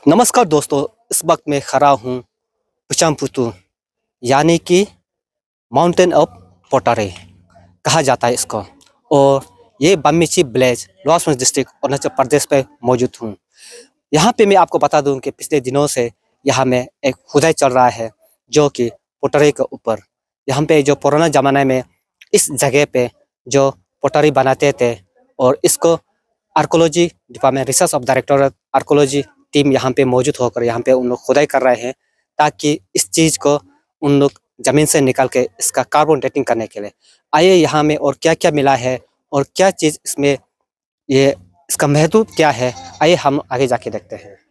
नमस्कार दोस्तों, इस वक्त मैं खड़ा हूँ पुचामपुतु यानी कि माउंटेन ऑफ पोटारे कहा जाता है इसको। और ये Bamichi village lower Subansiri district Arunachal Pradesh पे मौजूद हूँ। यहाँ पे मैं आपको बता दूँ कि पिछले दिनों से यहाँ में एक खुदाई चल रहा है जो कि पोटारे के ऊपर। यहाँ पे जो पुराना ज़माने में इस जगह पे जो पोटारी बनाते थे और इसको archaeology department research of directorate archaeology team यहाँ पे मौजूद होकर यहाँ पे उन लोग खुदाई कर रहे हैं ताकि इस चीज़ को उन लोग ज़मीन से निकाल के इसका कार्बन डेटिंग करने के लिए। आइए यहाँ में और क्या-क्या मिला है और क्या चीज़ इसमें ये इसका महत्व क्या है, आइए हम आगे जाके देखते हैं।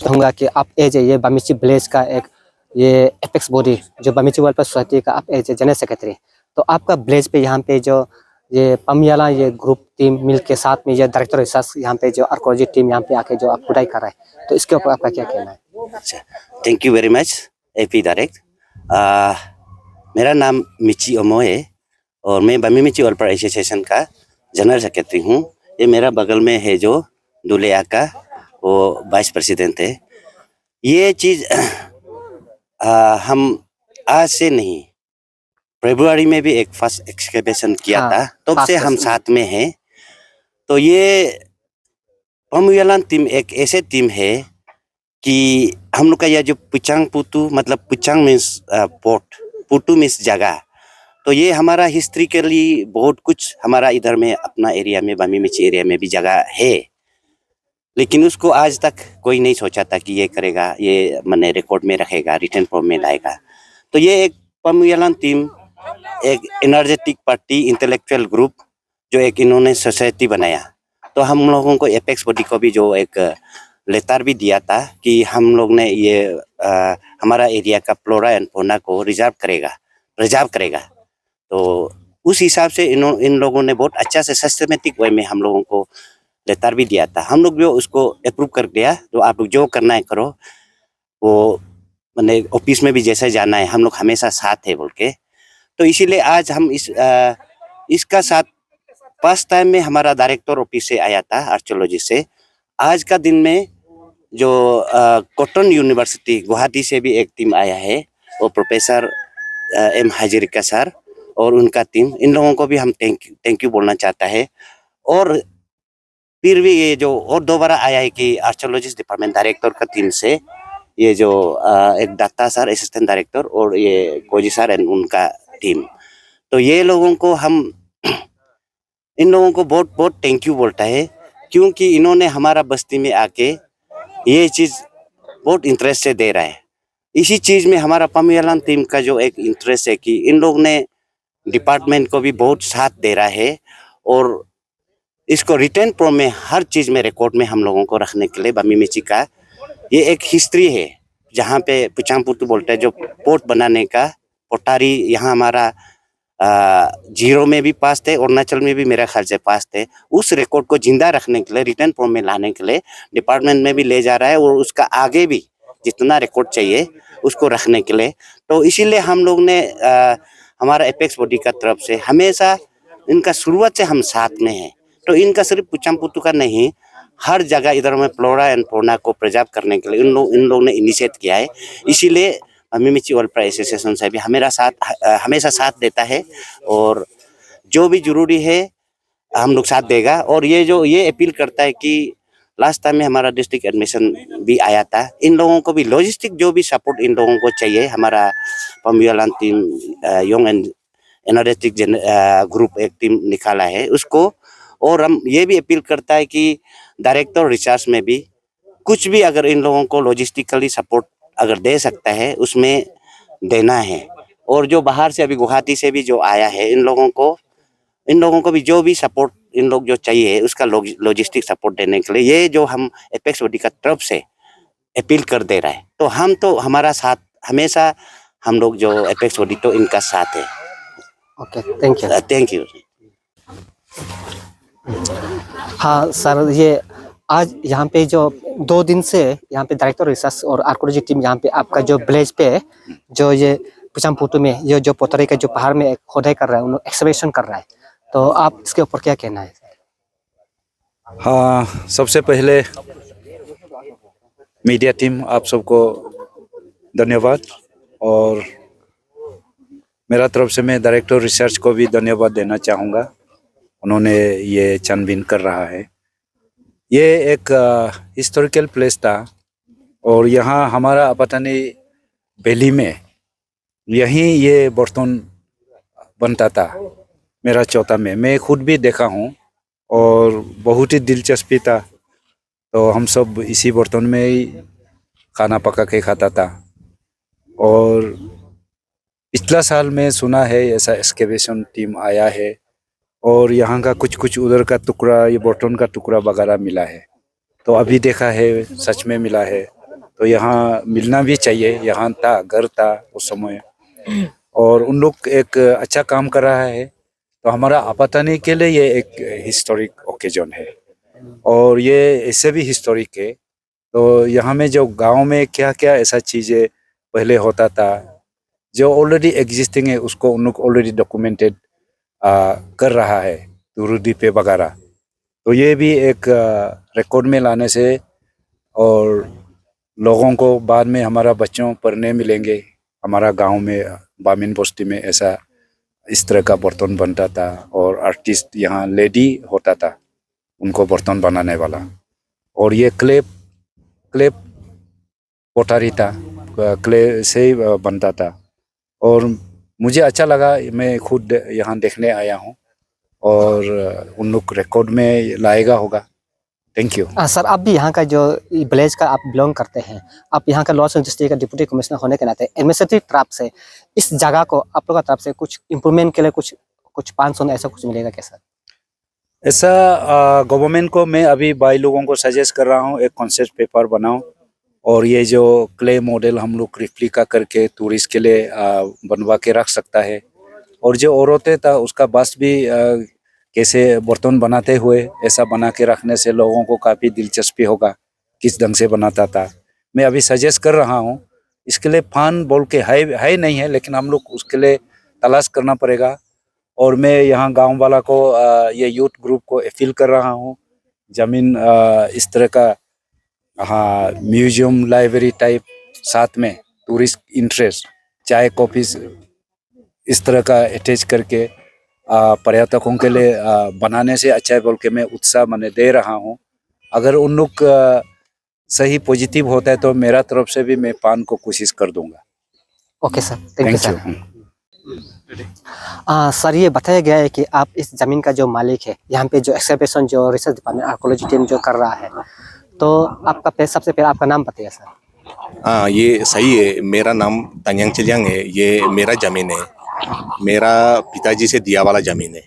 कहूँगा कि आप एज ये बमिची विलेज का एक ये एपेक्स बॉडी जो बमिची वेलफेयर सोसाइटी का आप एज जनरल सेक्रेटरी, तो आपका विलेज पे यहाँ पे जो ये पमियाला ये ग्रुप टीम मिल के साथ में ये डायरेक्टर रिसर्च यहाँ पे जो आर्कोलॉजी टीम यहाँ पे आके जो आप खुदाई कर रहे हैं, तो इसके ऊपर आपका क्या कहना है? अच्छा, thank you very much AP direct. मेरा नाम मिची ओमो है और मैं बमिची वेलफेयर एसोसिएशन का जनरल सेक्रेटरी हूँ। ये मेरा बगल में है जो दुलेया का वो वाइस प्रेसिडेंट है। ये चीज़ हम आज से नहीं, फरवरी में भी एक फर्स्ट एक्सकैवेशन किया था, तब से हम साथ में हैं। तो ये पमुयालान टीम एक ऐसे टीम है कि हम लोग का यह जो पुचांग पुतु मतलब पुचांग मीन्स पोर्ट, पुतु मीन्स जगह, तो ये हमारा हिस्ट्रिकली बहुत कुछ हमारा इधर में अपना एरिया में बमिची एरिया में भी जगह है, लेकिन उसको आज तक कोई नहीं सोचा था कि ये करेगा, ये मैंने रिकॉर्ड में रखेगा, रिटर्न फॉर्म में लाएगा। तो ये एक पमुयालान टीम एक एनर्जेटिक पार्टी इंटेलेक्चुअल ग्रुप जो एक इन्होंने सोसाइटी बनाया, तो हम लोगों को एपेक्स बॉडी को भी जो एक लेटर भी दिया था कि हम लोग ने ये हमारा एरिया का फ्लोरा एंड फौना को रिजर्व करेगा। तो उस हिसाब से इन लोगों ने बहुत अच्छा से सिस्टमेटिक वे में हम लोगों को लेटर भी दिया था। हम लोग भी उसको अप्रूव कर दिया, तो आप लोग जो करना है करो, वो मैंने ऑफिस में भी जैसे जाना है हम लोग हमेशा साथ है बोल के। तो इसीलिए आज हम इसका साथ फर्स्ट टाइम में हमारा डायरेक्टर ऑफिस से आया था आर्कियोलॉजी से। आज का दिन में जो कॉटन यूनिवर्सिटी गुवाहाटी से भी एक टीम आया है, वो प्रोफेसर एम हाजिरिका सर और उनका टीम, इन लोगों को भी हम थैंक यू बोलना चाहता है। और फिर भी ये जो और दोबारा आया है कि आर्कियोलॉजिस्ट डिपार्टमेंट डायरेक्टर का टीम से ये जो एक दत्ता सर असिस्टेंट डायरेक्टर और ये गोजी सर एंड उनका टीम, तो ये लोगों को हम इन लोगों को बहुत बहुत थैंक यू बोलता है, क्योंकि इन्होंने हमारा बस्ती में आके ये चीज़ बहुत इंटरेस्ट से दे रहा है। इसी चीज़ में हमारा पमियालान टीम का जो एक इंटरेस्ट है कि इन लोग ने डिपार्टमेंट को भी बहुत साथ दे रहा है और इसको रिटर्न फॉर्म में हर चीज़ में रिकॉर्ड में हम लोगों को रखने के लिए बमिची का ये एक हिस्ट्री है, जहाँ पे पुचांगपुतु बोलते हैं जो पोर्ट बनाने का पोटारी यहाँ हमारा जीरो में भी पास थे, अरुणाचल में भी मेरा ख्याल से पास थे। उस रिकॉर्ड को जिंदा रखने के लिए रिटर्न फॉर्म में लाने के लिए डिपार्टमेंट में भी ले जा रहा है और उसका आगे भी जितना रिकॉर्ड चाहिए उसको रखने के लिए। तो इसीलिए हम लोग ने हमारा एपेक्स बॉडी का तरफ से हमेशा इनका शुरुआत से हम साथ में हैं। तो इनका सिर्फ पुचांगपुतु का नहीं, हर जगह इधर में फ्लोरा एंड फौना को प्रिजर्व करने के लिए इन लोग ने इनिशिएट किया है। इसीलिए बमिची वेलफेयर एसोसिएशन से भी हमेशा साथ देता है और जो भी जरूरी है हम लोग साथ देगा। और ये अपील करता है कि लास्ट टाइम में हमारा डिस्ट्रिक्ट एडमिशन भी आया था, इन लोगों को भी लॉजिस्टिक जो भी सपोर्ट इन लोगों को चाहिए, हमारा पमियालान team young and energetic group एक टीम निकाला है, उसको और हम ये भी अपील करता है कि डायरेक्टर रिसर्च में भी कुछ भी अगर इन लोगों को लॉजिस्टिकली सपोर्ट अगर दे सकता है उसमें देना है। और जो बाहर से अभी गुवाहाटी से भी जो आया है इन लोगों को भी जो भी सपोर्ट इन लोग जो चाहिए उसका लॉजिस्टिक सपोर्ट देने के लिए ये जो हम एपेक्स बॉडी का तरफ से अपील कर दे रहा है। तो हम तो हमारा साथ हमेशा हम लोग जो एपेक्स बॉडी तो इनका साथ है। Okay, thank you. Thank you. हाँ सर, ये आज यहाँ पे जो 2 दिन से यहाँ पे डायरेक्टर रिसर्च और आर्कोलॉजी टीम यहाँ पे आपका जो विलेज पे जो ये पुचामपुतु में ये जो पोटरी का जो पहाड़ में खोदाई कर रहा है, उन लोग एक्सकवेशन कर रहा है, तो आप इसके ऊपर क्या कहना है? हाँ, सबसे पहले मीडिया टीम आप सबको धन्यवाद, और मेरा तरफ से मैं डायरेक्टर रिसर्च को भी धन्यवाद देना चाहूँगा। उन्होंने ये छानबीन कर रहा है। ये एक हिस्टोरिकल प्लेस था और यहाँ हमारा अपतानी वैली में यहीं ये बर्तन बनता था। मेरा चौथा में मैं खुद भी देखा हूँ और बहुत ही दिलचस्पी था। तो हम सब इसी बर्तन में ही खाना पका के खाता था। और पिछला साल में सुना है ऐसा एक्सकेवेशन टीम आया है और यहाँ का कुछ उधर का टुकड़ा, ये बर्तन का टुकड़ा वगैरह मिला है। तो अभी देखा है सच में मिला है। तो यहाँ मिलना भी चाहिए। यहाँ था, घर था उस समय, और उन लोग एक अच्छा काम कर रहा है। तो हमारा आपातानी के लिए ये एक हिस्टोरिक ओकेजन है और ये ऐसे भी हिस्टोरिक है। तो यहाँ में जो गांव में क्या क्या ऐसा चीज़ें पहले होता था जो ऑलरेडी एग्जिस्टिंग है, उसको उन लोग ऑलरेडी डॉक्यूमेंटेड कर रहा है दूरदर्शी पे वगैरह। तो ये भी एक रिकॉर्ड में लाने से और लोगों को बाद में हमारा बच्चों पढ़ने मिलेंगे। हमारा गांव में बामिन बस्ती में ऐसा इस तरह का बर्तन बनता था और आर्टिस्ट यहाँ लेडी होता था उनको बर्तन बनाने वाला। और ये क्ले पोटारी था, क्ले से ही बनता था। और मुझे अच्छा लगा, मैं खुद यहाँ देखने आया हूँ और उन लोग रिकॉर्ड में लाएगा होगा। Thank you. सर, आप भी यहाँ का जो विलेज का आप बिलोंग करते हैं, आप यहाँ का लॉस एंड डिस्ट्रिक्ट का डिप्टी कमिश्नर होने के नाते एडमिनिस्ट्रेटिव तरफ से इस जगह को आप लोगों की तरफ से कुछ इम्प्रूवमेंट के लिए कुछ 500 ऐसा कुछ मिलेगा क्या सर? ऐसा गवर्नमेंट को मैं अभी भाई लोगों को सजेस्ट कर रहा हूँ, एक कॉन्सेप्ट पेपर बनाओ और ये जो क्ले मॉडल हम लोग रिप्लिका करके टूरिस्ट के लिए बनवा के रख सकता है। और जो औरतें था उसका बस भी कैसे बर्तन बनाते हुए ऐसा बना के रखने से लोगों को काफ़ी दिलचस्पी होगा किस ढंग से बनाता था। मैं अभी सजेस्ट कर रहा हूँ। इसके लिए फंड बोल के है नहीं है, लेकिन हम लोग उसके लिए तलाश करना पड़ेगा। और मैं यहाँ गांव वाला को ये यूथ ग्रुप को अपील कर रहा हूँ, ज़मीन इस तरह का, हाँ, म्यूजियम लाइब्रेरी टाइप, साथ में टूरिस्ट इंटरेस्ट, चाय कॉफ़ी इस तरह का अटैच करके पर्यटकों के लिए बनाने से अच्छा है बोल के मैं उत्साह मैंने दे रहा हूँ। अगर उन लोग सही पॉजिटिव होता है तो मेरा तरफ से भी मैं पान को कोशिश कर दूंगा। Okay sir, thank you sir. Sir, ये बताया गया है कि आप इस ज़मीन का जो मालिक है, यहाँ पे जो एक्सकवेशन जो रिसर्च डिपार्टमेंट आर्कोलॉजी टीम जो कर रहा है, तो आपका सबसे पहले आपका नाम बताइए सर। हाँ, ये सही है। मेरा नाम तंयांग चिलियांग है। ये मेरा ज़मीन है, मेरा पिताजी से दिया वाला ज़मीन है।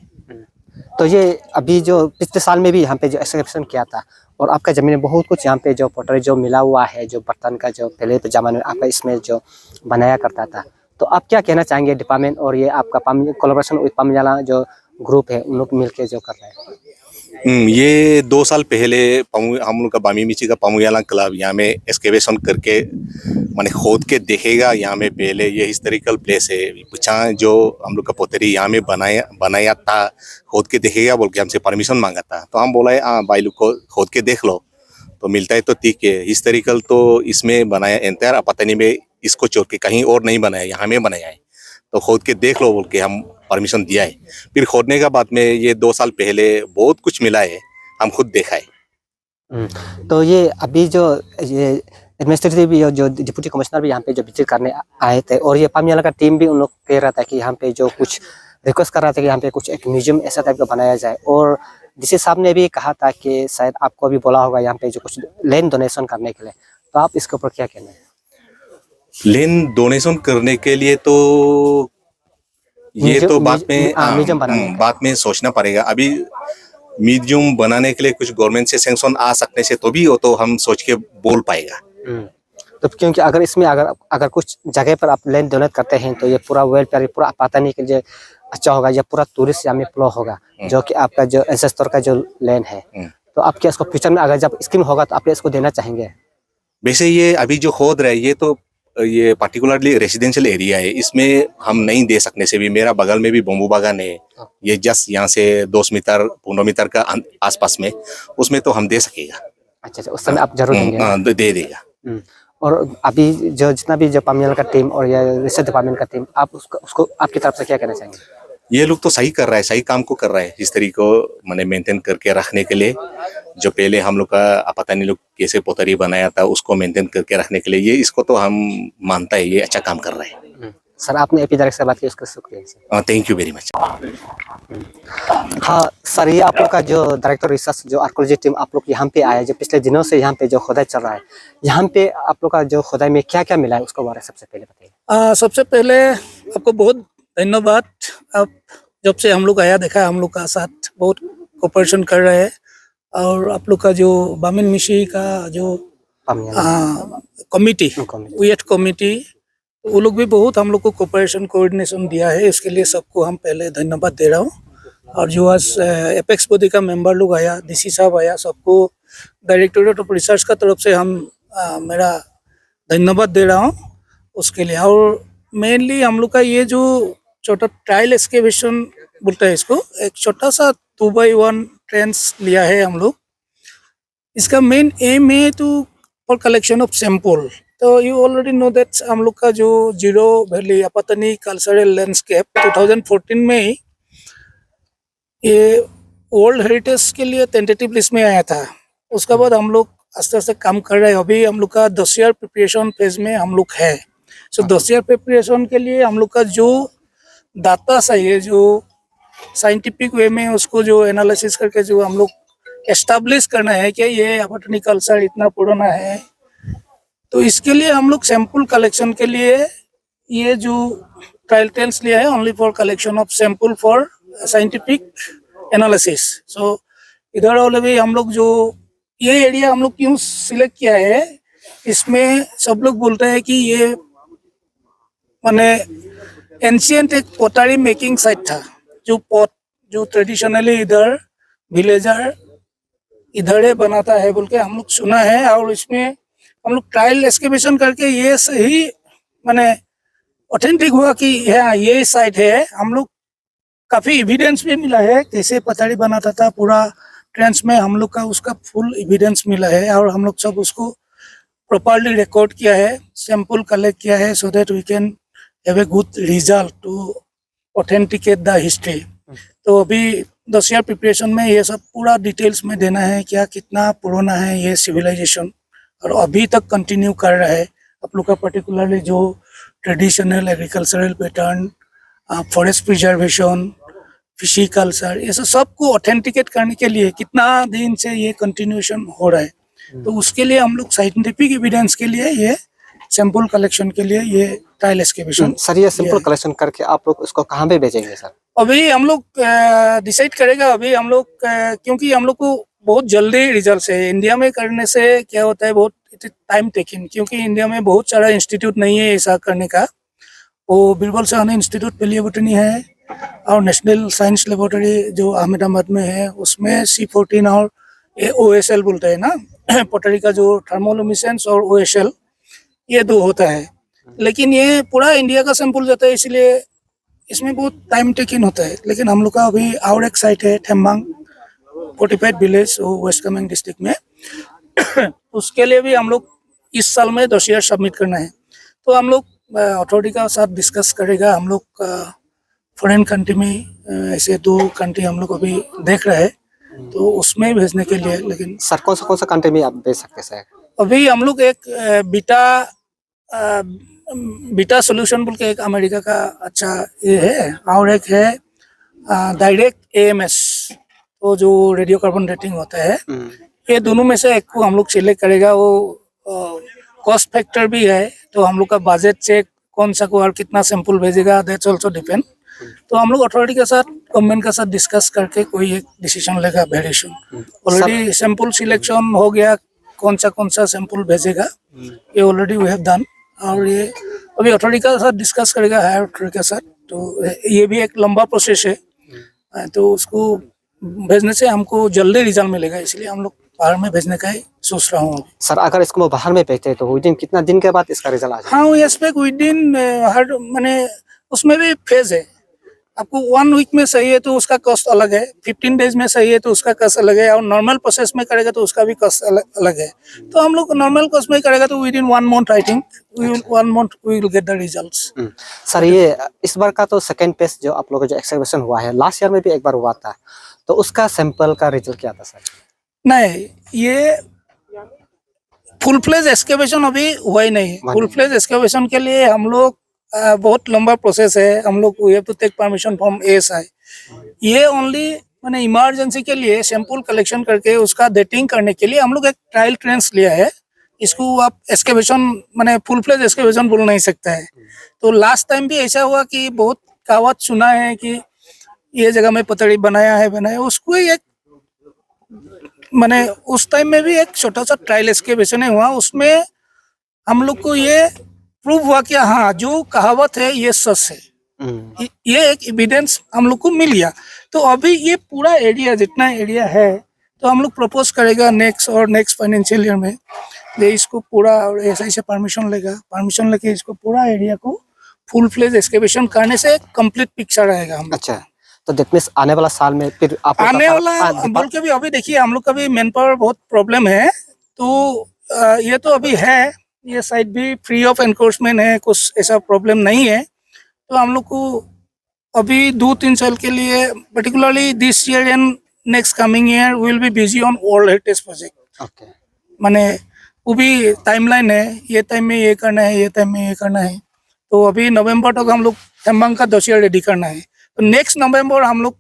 तो ये अभी जो पिछले साल में भी यहाँ पे जो एक्सकवेशन किया था और आपका ज़मीन में बहुत कुछ यहाँ पे जो पोटरी जो मिला हुआ है, जो बर्तन का जो पहले के ज़माने में आपका इसमें जो बनाया करता था, तो आप क्या कहना चाहेंगे डिपार्टमेंट और ये आपका कोलैबोरेशन विद पामजाला जो ग्रुप है उन लोग मिलके जो कर रहे हैं? ये 2 साल पहले हम लोग का बामी मिची का पामुयाला क्लब यहाँ में एक्सकेवेशन करके माने खोद के देखेगा। यहाँ में पहले ये हिस्टोरिकल प्लेस है, पूछा जो हम लोग का पोतरी यहाँ में बनाया था, खोद के देखेगा बोल के हमसे परमिशन मांगा था। तो हम बोला हाँ भाई लोग को खोद के देख लो, तो मिलता है तो ठीक है। हिस्टोरिकल तो इसमें बनाया एंटायर अपतानी में, इसको छोड़ के कहीं और नहीं बनाया, यहाँ में बनाया है। तो खोद के देख लो बोल के हम परमिशन दिया है। फिर खोदने का बाद में ये 2 साल पहले बहुत कुछ मिला है, हम खुद देखा है। तो ये अभी जो ये एडमिनिस्ट्रेटिव जो डिप्टी कमिश्नर भी यहाँ पे जो विजिट करने आए थे और ये पामजाला का टीम भी उन लोग कह रहा था कि यहाँ पे जो कुछ रिक्वेस्ट कर रहा था कि यहाँ पे कुछ एक म्यूजियम ऐसा टाइप का बनाया जाए। और डीसी साहब ने भी कहा था कि शायद आपको भी बोला होगा यहाँ पे जो कुछ लैंड डोनेशन करने के लिए, तो आप इसके ऊपर क्या कहना है? लैंड डोनेशन करने के लिए तो ये तो म्यूजियम बनाने का। बाद में सोचना पड़ेगा। अभी म्यूजियम बनाने के लिए कुछ गवर्नमेंट से सैंक्शन आ सकने से तो भी वो तो हम सोच के बोल पाएगा। तो क्योंकि अगर इसमें अगर कुछ जगह पर आप लैंड डोनेट करते हैं तो ये पूरा वेलफेयर, पूरा आपातनी के लिए अच्छा होगा, ये पूरा टूरिस्ट यहाँ में फ्लो होगा, जो कि आपका जो एंसेस्टर का जो लैंड है। तो आप क्या इसको फ्यूचर में अगर जब स्कीम होगा तो आप इसको देना चाहेंगे? वैसे ये अभी जो खोद रहे ये तो ये पार्टिकुलरली रेसिडेंशियल एरिया है, इसमें हम नहीं दे सकने से भी, मेरा बगल में भी बम्बू बागान है, ये जस्ट यहाँ से 2 मीटर 15 मीटर का आसपास में, उसमें तो हम दे सकेगा। अच्छा, उस समय आप जरूर देंगे? दे देगा। और अभी जो जितना भी जो पामियाल का टीम और या रिसर्च डिपार्टमेंट का टीम, आप उसको आपकी तरफ से क्या कहना चाहेंगे? ये लोग तो सही कर रहा है, सही काम को कर रहा है, इस तरीके को मैंने मेंटेन करके रखने के लिए। जो पहले हम लोग का पता नहीं लोग कैसे पोतरी बनाया था, उसको मेंटेन करके रखने के लिए ये इसको तो हम मानता है, ये अच्छा काम कर रहा है। सर, आपने एपी डायरेक्टर से बात की, उसका शुक्रिया sir. Thank you very much. हाँ सर, ये आप लोग का जो डायरेक्टर रिसर्च जो आर्कोलॉजी टीम आप लोग यहाँ पे आया, जो पिछले दिनों से यहाँ पे जो खुदाई चल रहा है, यहाँ पे आप लोग का जो खुदाई में क्या क्या मिला है उसके बारे में सबसे पहले बताइए। सबसे पहले आपको बहुत धन्यवाद। आप जब से हम लोग आया देखा, हम लोग का साथ बहुत कोऑपरेशन कर रहे हैं, और आप लोग का जो बामिन मिशी का जो कमिटी, वेट कमिटी, वो लोग भी बहुत हम लोग को कोऑपरेशन कोऑर्डिनेशन दिया है, इसके लिए सबको हम पहले धन्यवाद दे रहा हूँ। और जो आज एपेक्स बॉडी का मेंबर लोग आया, डीसी साहब आया, सबको डायरेक्टोरेट ऑफ रिसर्च का तरफ से हम मेरा धन्यवाद दे रहा हूँ उसके लिए। और मेनली हम लोग का ये जो छोटा ट्रायल एक्सकेवेशन बोलते हैं इसको, एक छोटा सा 2x1 ट्रेंच लिया है हम लोग। इसका मेन एम है to for collection of sample. तो यू ऑलरेडी नो दैट हम लोग का जो Ziro valley Apatani cultural landscape 2014 में ही ये वर्ल्ड हेरिटेज के लिए टेंटेटिव लिस्ट में आया था। उसके बाद हम लोग आस्ते आस्ते काम कर रहे हैं। अभी हम लोग का 10 ईयर प्रिपरेशन फेज में हम लोग है। सो 10 ईयर प्रिपरेशन के लिए हम लोग का जो डाटा चाहिए, जो साइंटिफिक वे में उसको जो एनालिसिस करके जो हम लोग एस्टैब्लिश करना है कि ये आपातनी कल्चर इतना पुराना है, तो इसके लिए हम लोग सैंपल कलेक्शन के लिए ये जो ट्रायल टेंस लिया है, only for collection of sample for scientific analysis. So इधर वाले भी हम लोग जो ये एरिया हम लोग क्यों सिलेक्ट किया है, इसमें सब लोग बोलते हैं कि ये माने एंशिएंट एक पोटरी मेकिंग साइट था, जो पॉट जो ट्रेडिशनली इधर विलेजर इधर ही बनाता है बोल के हम लोग सुना है। और इसमें हम लोग ट्रायल एक्सकेवेशन करके ये सही माने ऑथेंटिक हुआ कि हाँ ये साइट है। हम लोग काफी एविडेंस भी मिला है कैसे पथरी बनाता था, पूरा ट्रेंच में हम लोग का उसका फुल एविडेंस मिला है। और हम लोग सब उसको प्रॉपर्ली रिकॉर्ड किया है, सैंपल कलेक्ट किया है, so that we can have a good result to authenticate the history. तो अभी 10 ईयर प्रिपरेशन में ये सब पूरा डिटेल्स में देना है, क्या कितना पुराना है ये सिविलाइजेशन, और अभी तक कंटिन्यू कर रहा है। आप लोग का पर्टिकुलरली जो traditional agricultural pattern, forest preservation, fishy culture, ये सबको ऑथेंटिकेट करने के लिए कितना दिन से ये कंटिन्यूएशन हो रहा है, तो उसके लिए हम लोग साइंटिफिक एविडेंस के लिए ये सैंपल कलेक्शन के लिए ये ट्रायल एक्सकेवेशन। सर, ये सैंपल कलेक्शन करके आप लोग उसको कहाँ पे भेजेंगे सर? अभी हम लोग डिसाइड करेगा। अभी हम लोग क्योंकि हम लोग को बहुत जल्दी रिजल्ट है, इंडिया में करने से क्या होता है बहुत टाइम टेकिंग, क्योंकि इंडिया में बहुत सारा इंस्टीट्यूट नहीं है ऐसा करने का। वो बीरबल साहनी इंस्टीट्यूट पेलियोबोटनी है, और नेशनल साइंस लेबोरेटरी जो अहमदाबाद में है, उसमें C14 और OSL बोलते हैं ना पोटरी का जो थर्मोलुमिनेसेंस और OSL, ये 2 होता है। लेकिन ये पूरा इंडिया का सैंपल जाता है, इसलिए इसमें बहुत टाइम टेकिंग होता है। लेकिन हम लोग का अभी और एक साइट है Thembang 45 village waste Kameng district में उसके लिए भी हम लोग इस साल में 10 ईयर सबमिट करना है। तो हम लोग अथॉरिटी का साथ डिस्कस करेगा। हम लोग फॉरेन कंट्री में ऐसे 2 कंट्री हम लोग अभी देख रहे हैं, तो उसमें भेजने के लिए। लेकिन सर, कौन सा कंट्री में आप भेज सकते हैं सर? अभी हम लोग एक बीटा सोल्यूशन बोल के एक अमेरिका का अच्छा ये है, और एक है डायरेक्ट AMS। वो जो रेडियो कार्बन डेटिंग होता है, ये दोनों में से एक को हम लोग सिलेक्ट करेगा। वो कॉस्ट फैक्टर भी है, तो हम लोग का बजट चेक कौन सा को और कितना सैंपल भेजेगा, दैट्स ऑल्सो डिपेंड। तो हम लोग अथॉरिटी के साथ, गवर्नमेंट के साथ डिस्कस करके कोई एक डिसीजन लेगा very soon. Already sample selection हो गया, कौन सा सैंपल भेजेगा, ये ऑलरेडी वी हैव डन। और ये अभी अथॉरिटी के साथ डिस्कस करेगा, हायर अथॉरिटी के साथ। तो ये भी एक लंबा प्रोसेस है, तो उसको भेजने से हमको जल्दी रिजल्ट मिलेगा, इसलिए हम लोग बाहर में भेजने का ही सोच रहा हूँ। सर अगर इसको बाहर में भेजते हैं तो विदिन कितना दिन के बाद इसका रिजल्ट आ जाएगा? हाँ, ये एक्सपेक्ट विदिन हर माने उसमें भी फेज है। आपको 1 वीक में सही है तो उसका कॉस्ट अलग है, 15 डेज में सही है तो उसका कॉस्ट अलग है, और नॉर्मल प्रोसेस में करेगा तो उसका भी कॉस्ट अलग है। तो हम लोग नॉर्मल कॉस्ट में करेगा तो within 1 month I think 1 month we will get the results. Sir ये इस बार का तो सेकंड पेस्ट जो आप लोगों का जो एक्सकवेशन हुआ है, लास्ट ईयर में भी एक बार हुआ था, तो उसका सैंपल का रिजल्ट क्या था सर? नहीं, ये फुल फ्लेज एक्सकेवेशन अभी हुआ ही नहीं। फुल फ्लेज एक्सकेवेशन के लिए हम लोग बहुत लंबा प्रोसेस है। हम लोग we have to take permission from ASI. ये ओनली मैंने इमरजेंसी के लिए सैंपल कलेक्शन करके उसका डेटिंग करने के लिए हम लोग एक ट्रायल ट्रेंस लिया है। इसको आप एक्सकेवेशन मैंने फुल फ्लेज एक्सकेवेशन बोल नहीं सकता है। तो लास्ट टाइम भी ऐसा हुआ कि बहुत कहावत सुना है कि ये जगह में पतड़ी बनाया उसको एक मैंने उस टाइम में भी एक छोटा सा ट्रायल एक्सकेवेशन हुआ। उसमें हम लोग को ये प्रूव हुआ कि हाँ, जो कहावत है ये सच है। ये एक एविडेंस हम लोग को मिल गया। तो अभी ये पूरा एरिया, जितना एरिया है, तो हम लोग प्रपोज करेगा नेक्स्ट फाइनेंशियल ईयर में ये इसको पूरा एसआई से परमिशन लेके इसको पूरा एरिया को फुल फ्लेज एक्सकेवेशन करने से कंप्लीट पिक्चर आएगा हम। अच्छा, तो दैट मींस आने वाला साल में फिर आप आने वाला बोल के भी अभी देखिए हम लोग का भी मैन पावर बहुत प्रॉब्लम है। तो ये तो अभी है, ये साइट भी फ्री ऑफ एनक्रोचमेंट है, कुछ ऐसा प्रॉब्लम नहीं है। तो हम लोग को अभी 2-3 साल के लिए particularly this year and next coming year will be busy on world heritage project. Okay, माने वो भी टाइमलाइन है, ये टाइम में ये करना है, ये टाइम में ये करना है। तो अभी नवंबर तक हम लोग थेम्बांग का दोसिया रेडी करना है। तो नेक्स्ट नवंबर हम लोग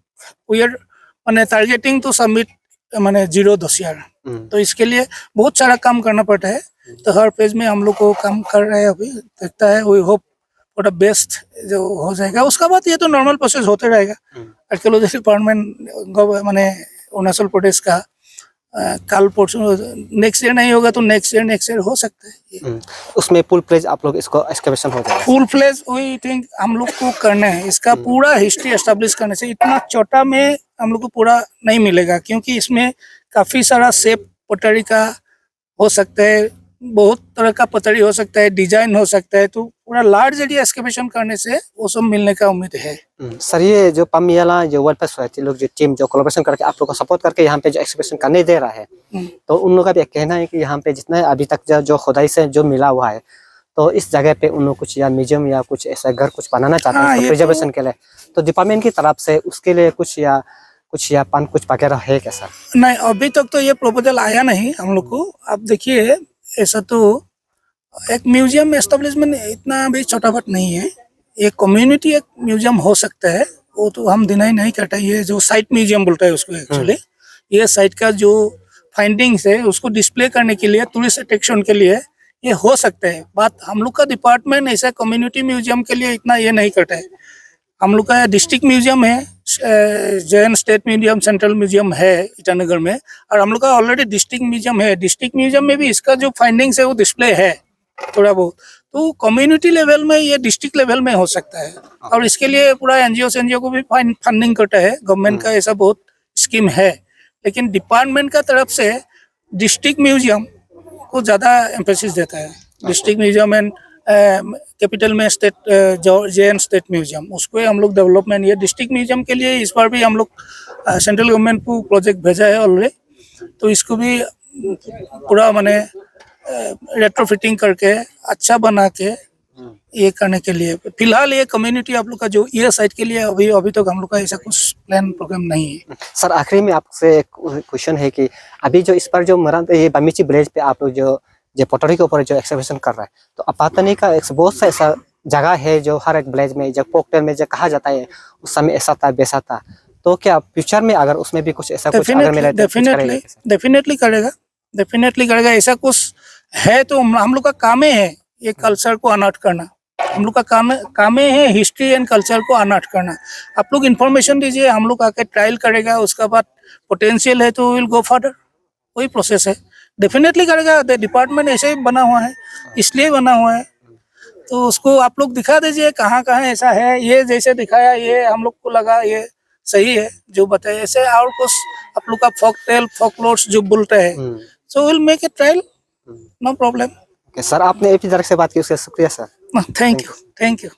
वी आर माने टारगेटिंग टू सबमिट माने 0 दोसिया। तो इसके लिए बहुत सारा काम करना पड़ता है। तो हर पेज में हम लोग को काम कर रहे हैं अभी, देखता है we hope for the best जो हो जाएगा। उसका बाद ये तो नॉर्मल प्रोसेस होते रहेगा। आर्कियोलॉजी डिपार्टमेंट माने अरुणाचल प्रदेश का कल परसों नेक्स्ट ईयर नहीं होगा तो नेक्स्ट ईयर हो सकता है। उसमें फुल फ्लेज आप लोग इसको एक्सकवेशन हो जाएगा? फुल फ्लेज वी थिंक हम लोग को करना है, इसका पूरा हिस्ट्री एस्टेब्लिश करने से। इतना छोटा में हम लोग को पूरा नहीं मिलेगा, क्योंकि इसमें काफी सारा शेप पटरी का हो सकता है, बहुत तरह का पतड़ी हो सकता है, डिजाइन हो सकता है। तो पूरा लार्ज एरिया एक्सकेवेशन करने से वो सब मिलने का उम्मीद है। सर ये जो पमियाला जो वेलफेयर सोसाइटी लोग जो टीम जो कोलैबोरेशन करके आप लोग को सपोर्ट करके यहाँ पे जो एक्सकेवेशन करने दे रहा है, तो उन लोगों का भी कहना है कि यहाँ पे जितना अभी तक जो खुदाई से जो मिला हुआ है, तो इस जगह पे उन लोग कुछ या म्यूजियम या कुछ ऐसा घर कुछ बनाना चाहते हैं प्रिजर्वेशन के लिए। तो डिपार्टमेंट की तरफ से उसके लिए कुछ वगैरह है क्या सर? नहीं, अभी तक तो ये प्रपोजल आया नहीं हम लोग को। आप देखिए, ऐसा तो एक म्यूजियम एस्टेब्लिशमेंट इतना भी छोटा बात नहीं है। एक कम्युनिटी एक म्यूजियम हो सकता है, वो तो हम डिनाई नहीं करते। ये जो साइट म्यूजियम बोलता है उसको, एक्चुअली ये साइट का जो फाइंडिंग्स है उसको डिस्प्ले करने के लिए, टूरिस्ट अट्रैक्शन के लिए ये हो सकता है। बात हम लोग का डिपार्टमेंट ऐसा कम्युनिटी म्यूजियम के लिए इतना ये नहीं करता है। हम लोग का डिस्ट्रिक्ट म्यूजियम है, Jain state museum, central museum है ईटानगर में, और हम लोग का ऑलरेडी डिस्ट्रिक्ट म्यूजियम है। डिस्ट्रिक्ट म्यूजियम में भी इसका जो फाइंडिंग्स है वो डिस्प्ले है थोड़ा बहुत। तो कम्युनिटी लेवल में ये डिस्ट्रिक्ट लेवल में हो सकता है, और इसके लिए पूरा एनजीओ को भी फंडिंग करता है गवर्नमेंट का, ऐसा बहुत स्कीम है। लेकिन डिपार्टमेंट का तरफ से डिस्ट्रिक्ट म्यूजियम को ज़्यादा एम्फेसिस देता है। डिस्ट्रिक्ट म्यूजियम एंड कैपिटल में जेएन स्टेट म्यूजियम, उसको हम लोग डेवलपमेंट, ये डिस्ट्रिक्ट म्यूजियम के लिए इस बार भी हम लोग सेंट्रल गवर्नमेंट को प्रोजेक्ट भेजा है ऑलरेडी। तो इसको भी पूरा माने रेट्रोफिटिंग करके अच्छा बना के ये करने के लिए फिलहाल ये कम्युनिटी आप लोग का जो ये साइट के लिए अभी तक हम लोग का ऐसा कुछ प्लान प्रोग्राम नहीं है। सर आखिरी में आपसे एक क्वेश्चन है कि अभी जो इस पर जो ये बामीची विलेज पे आप लोग जो पटरी के ऊपर जो एक्सकवेशन कर रहा है, तो अपातनी का एक बहुत सा ऐसा जगह है जो हर एक विलेज में, जब पोकटेल में जो कहा जाता है उस समय ऐसा था वैसा था, तो क्या फ्यूचर में अगर उसमें भी कुछ ऐसा कुछ अगर मिला तो कुछ करेगा क्या? डेफिनेटली करेगा। ऐसा कुछ है तो हम लोग का काम ही है ये कल्चर को अनॉट करना। हम लोग का काम ही है हिस्ट्री एंड कल्चर को अनॉट करना। आप लोग इन्फॉर्मेशन दीजिए, हम लोग आके ट्रायल करेगा, उसके बाद पोटेंशियल है तो विल गो फर्दर। वही प्रोसेस है, डेफिनेटली करेगा। डिपार्टमेंट ऐसे ही बना हुआ है, इसलिए बना हुआ है। तो उसको आप लोग दिखा दीजिए कहाँ कहाँ ऐसा है। ये जैसे दिखाया ये हम लोग को लगा ये सही है जो बताया। ऐसे और कुछ आप लोग का फोक टेल फोकलोर्स जो बोलते हैं, so will make a trial, no problem. Sir आपने एपी डायरेक्टर से बात की, उसका शुक्रिया सर। Thank you.